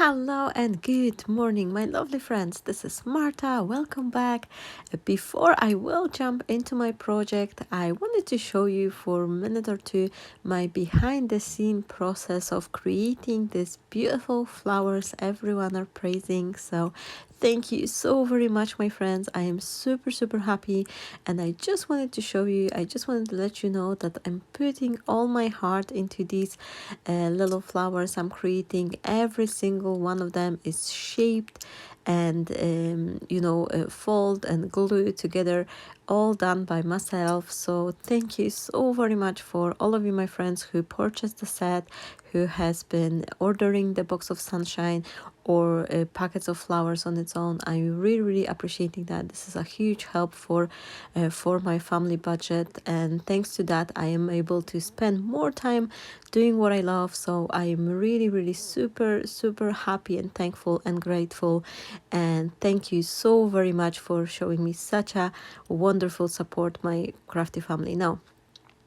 Hello and good morning, my lovely friends. This is Marta. Welcome back. Before I will jump into my project, I wanted to show you for a minute or two my behind the scene process of creating these beautiful flowers everyone are praising. So thank you so very much, my friends. I am super happy, and I just wanted to show you, I just wanted to let you know that I'm putting all my heart into these little flowers I'm creating. Every single one of them is shaped and fold and glue together, all done by myself. So thank you so very much for all of you, my friends, who purchased the set, who has been ordering the box of sunshine or packets of flowers on its own. I'm really appreciating that. This is a huge help for my family budget, and thanks to that I am able to spend more time doing what I love. So I am really super happy and thankful and grateful, and thank you so very much for showing me such a wonderful support, my crafty family. Now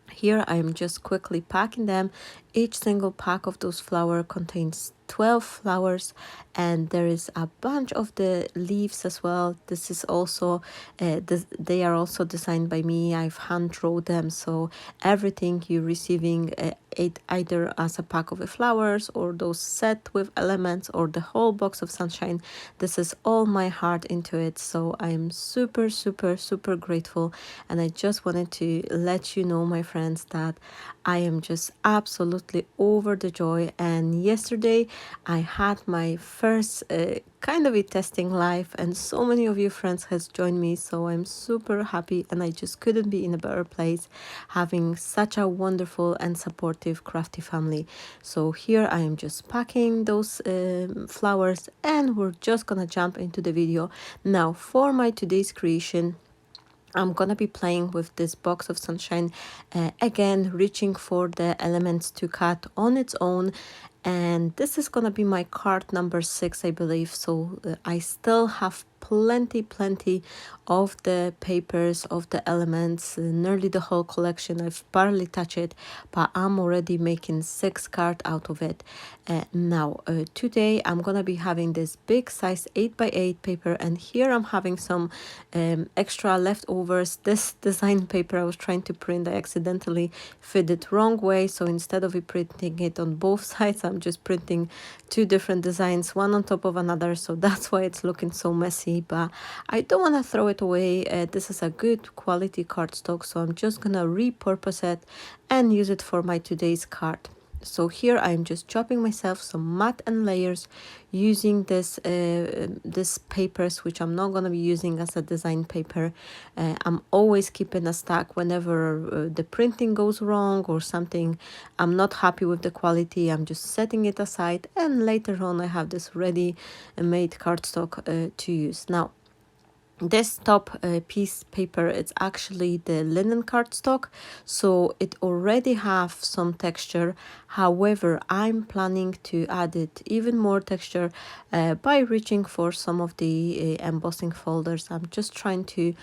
here I am just quickly packing them. Each single pack of those flowers contains 12 flowers, and there is a bunch of the leaves as well. This is also they are also designed by me. I've hand drawn them, so everything you're receiving it either as a pack of the flowers or those set with elements or the whole box of sunshine, this is all my heart into it. So I'm super grateful, and I just wanted to let you know, my friends, that I am just absolutely over the joy. And yesterday I had my first kind of a testing live, and so many of you friends has joined me, so I'm super happy, and I just couldn't be in a better place having such a wonderful and supportive crafty family. So here I am just packing those flowers, and we're just gonna jump into the video now. For my today's creation, I'm gonna be playing with this box of sunshine, again reaching for the elements to cut on its own, and this is gonna be my card number 6, I believe. So I still have plenty of the papers of the elements, nearly the whole collection. I've barely touched it, but I'm already making 6 cards out of it. Now today I'm gonna be having this big size 8x8 paper, and here I'm having some extra leftovers. This design paper I was trying to print, I accidentally fit it wrong way, so instead of printing it on both sides, I'm just printing 2 different designs, one on top of another, so that's why it's looking so messy. But I don't want to throw it away. This is a good quality cardstock, so I'm just gonna repurpose it and use it for my today's card. So here I'm just chopping myself some mat and layers using this papers, which I'm not gonna be using as a design paper. I'm always keeping a stack whenever the printing goes wrong or something I'm not happy with the quality. I'm just setting it aside, and later on I have this ready made cardstock to use. Now this top piece paper, it's actually the linen cardstock, so it already have some texture. However, I'm planning to add it even more texture by reaching for some of the embossing folders. I'm just trying to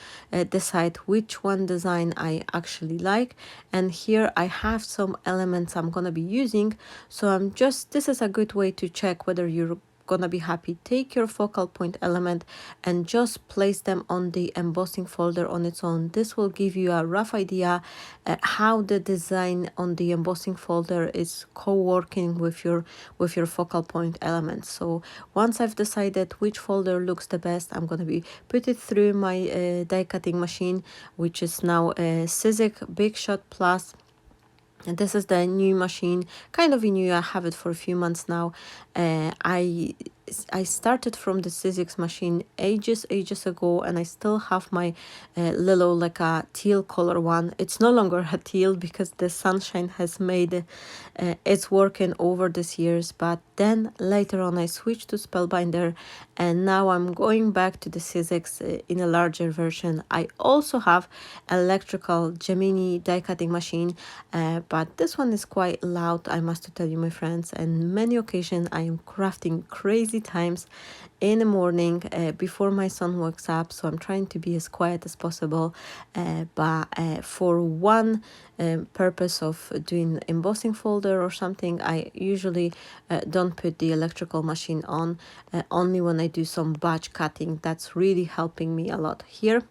decide which one design I actually like, and here I have some elements I'm gonna be using. So this is a good way to check whether you're gonna be happy. Take your focal point element and just place them on the embossing folder on its own. This will give you a rough idea how the design on the embossing folder is co-working with your focal point elements. So once I've decided which folder looks the best, I'm gonna be put it through my die cutting machine, which is now a SIZZIX Big Shot Plus. And this is the new machine, kind of new. I have it for a few months now. I started from the SIZZIX machine ages ago, and I still have my little like a teal color one. It's no longer a teal because the sunshine has made it's working over these years. But then later on I switched to Spellbinder, and now I'm going back to the SIZZIX in a larger version. I also have electrical Gemini die cutting machine, but this one is quite loud, I must tell you, my friends, and many occasions I am crafting crazy times in the morning before my son wakes up, so I'm trying to be as quiet as possible, but for one purpose of doing embossing folder or something, I usually don't put the electrical machine on, only when I do some batch cutting. That's really helping me a lot here.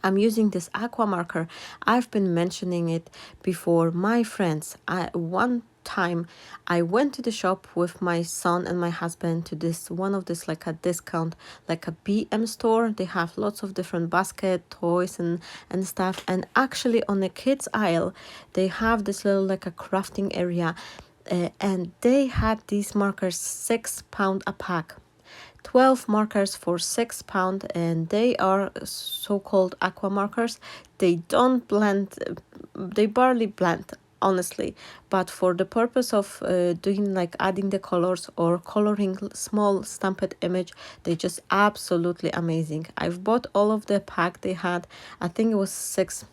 I'm using this aqua marker. I've been mentioning it before. My friends, one time I went to the shop with my son and my husband to this one of this like a discount, like a BM store. They have lots of different basket toys and stuff, and actually on the kids aisle they have this little like a crafting area, and they had these markers £6 a pack. 12 markers for £6, and they are so-called aqua markers. They don't blend, they barely blend, honestly, but for the purpose of doing like adding the colors or coloring small stamped image, they just absolutely amazing. I've bought all of the pack they had. I think it was six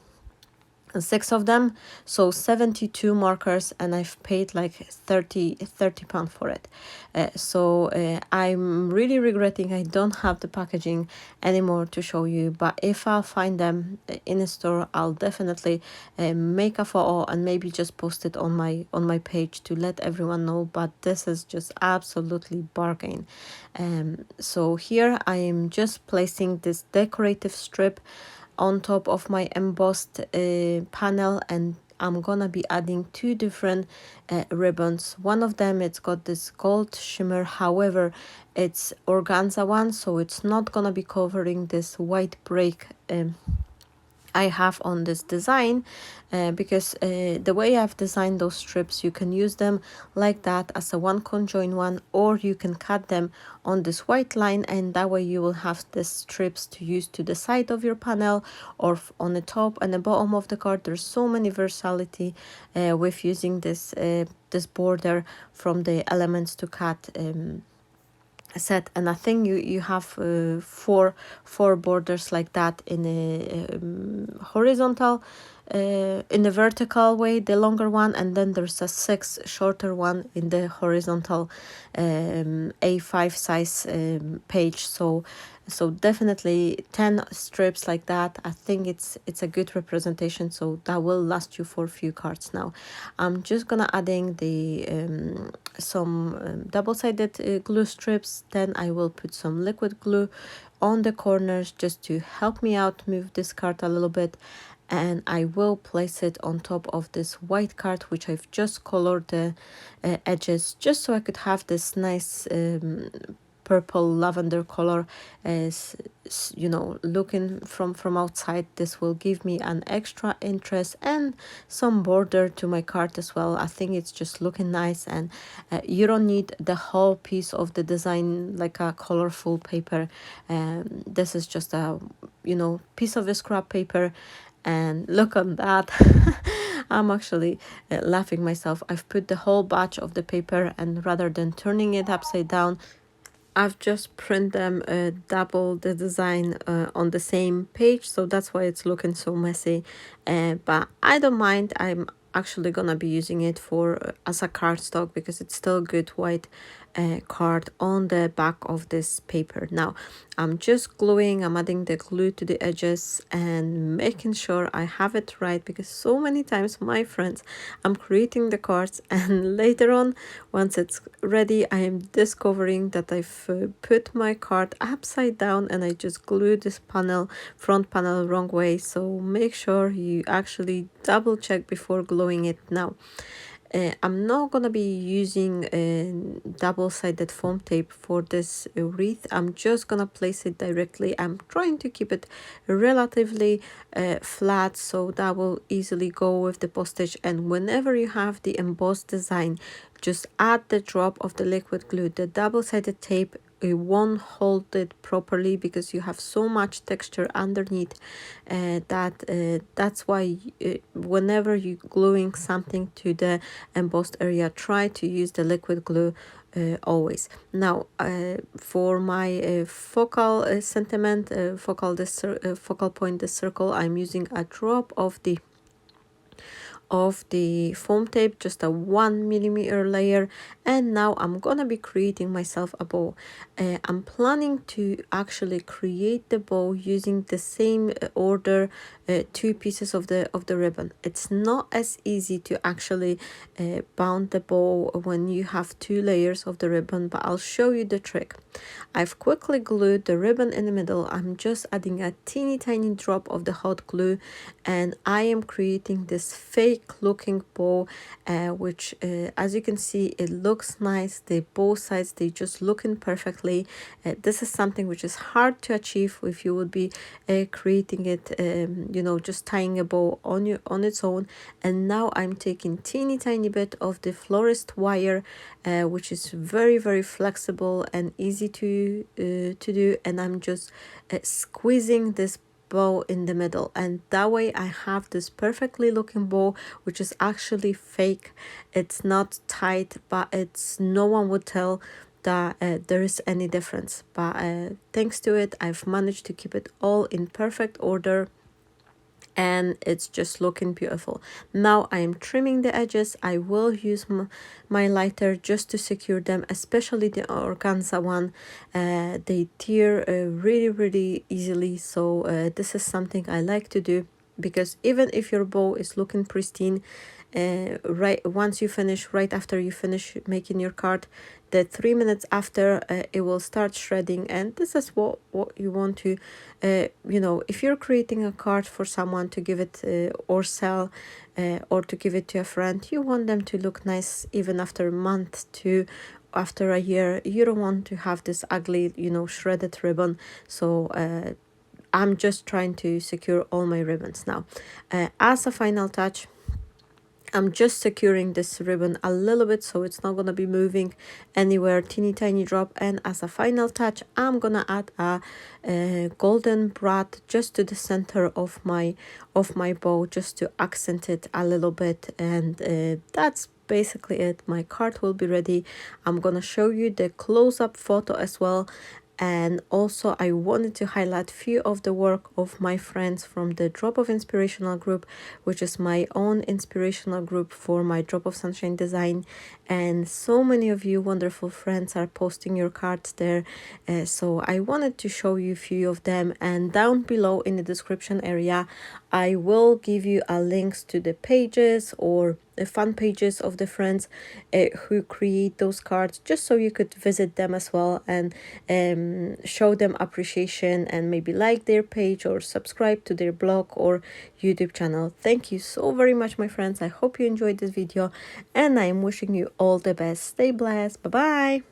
of them, so 72 markers, and I've paid like 30 pound for it. I'm really regretting I don't have the packaging anymore to show you, but if I'll find them in a store, I'll definitely make a photo and maybe just post it on my page to let everyone know. But this is just absolutely bargain. So here I am just placing this decorative strip on top of my embossed panel, and I'm gonna be adding two different ribbons. One of them, it's got this gold shimmer, however it's organza one, so it's not gonna be covering this white break I have on this design, because the way I've designed those strips, you can use them like that as a one conjoined one, or you can cut them on this white line, and that way you will have the strips to use to the side of your panel or on the top and the bottom of the card. There's so many versatility with using this border from the elements to cut set. And I think you have four borders like that in a horizontal, in the vertical way, the longer one, and then there's a 6 shorter one in the horizontal A5 size page. So definitely 10 strips like that. I think it's a good representation, so that will last you for a few cards. Now I'm just gonna adding the some double-sided glue strips. Then I will put some liquid glue on the corners just to help me out move this card a little bit, and I will place it on top of this white card, which I've just colored the edges, just so I could have this nice purple lavender color. As you know, looking from outside, this will give me an extra interest and some border to my card as well. I think it's just looking nice, and you don't need the whole piece of the design like a colorful paper. This is just a piece of scrap paper, and look at that. I'm actually laughing myself. I've put the whole batch of the paper, and rather than turning it upside down, I've just printed them double the design on the same page, so that's why it's looking so messy. But I don't mind. I'm actually gonna be using it for as a cardstock, because it's still good white card on the back of this paper. Now I'm just gluing, I'm adding the glue to the edges and making sure I have it right, because so many times, my friends, I'm creating the cards and later on, once it's ready, I am discovering that I've put my card upside down and I just glued this front panel wrong way. So make sure you actually double check before gluing it. Now I'm not gonna be using double-sided foam tape for this wreath. I'm just gonna place it directly. I'm trying to keep it relatively flat, so that will easily go with the postage. And whenever you have the embossed design, just add the drop of the liquid glue. The double-sided tape, it won't hold it properly because you have so much texture underneath that's why whenever you gluing something to the embossed area, try to use the liquid glue always. Now for my focal sentiment, focal point, the circle, I'm using a drop of the of the foam tape, just a 1 millimeter layer, and now I'm gonna be creating myself a bow. I'm planning to actually create the bow using the same order, 2 pieces of the ribbon. It's not as easy to actually bound the bow when you have 2 layers of the ribbon, but I'll show you the trick. I've quickly glued the ribbon in the middle. I'm just adding a teeny tiny drop of the hot glue, and I am creating this fake looking bow, which as you can see, it looks nice. Both sides, they just looking perfectly. This is something which is hard to achieve if you would be creating it, just tying a bow on its own. And now I'm taking teeny tiny bit of the florist wire, which is very, very flexible and easy to do, and I'm just squeezing this bow in the middle, and that way I have this perfectly looking bow, which is actually fake. It's not tight, but it's no one would tell that there is any difference, but thanks to it, I've managed to keep it all in perfect order, and it's just looking beautiful. Now I am trimming the edges. I will use my lighter just to secure them, especially the organza one. They tear really easily, so this is something I like to do, because even if your bow is looking pristine, right after you finish making your card, the 3 minutes after, it will start shredding, and this is what you want to if you're creating a card for someone to give it or sell, or to give it to a friend, you want them to look nice even after a month to after a year. You don't want to have this ugly shredded ribbon. So I'm just trying to secure all my ribbons now. As a final touch, I'm just securing this ribbon a little bit so it's not gonna be moving anywhere, teeny tiny drop. And as a final touch, I'm gonna add a golden brad just to the center of my bow, just to accent it a little bit. And that's basically it. My card will be ready. I'm gonna show you the close-up photo as well. And also I wanted to highlight few of the work of my friends from the Drop of Inspirational group, which is my own inspirational group for my Drop of Sunshine design. And so many of you wonderful friends are posting your cards there, so I wanted to show you a few of them. And down below in the description area, I will give you a links to the pages or the fan pages of the friends who create those cards, just so you could visit them as well and show them appreciation, and maybe like their page or subscribe to their blog or YouTube channel. Thank you so very much, my friends. I hope you enjoyed this video, and I am wishing you all the best. Stay blessed. Bye bye.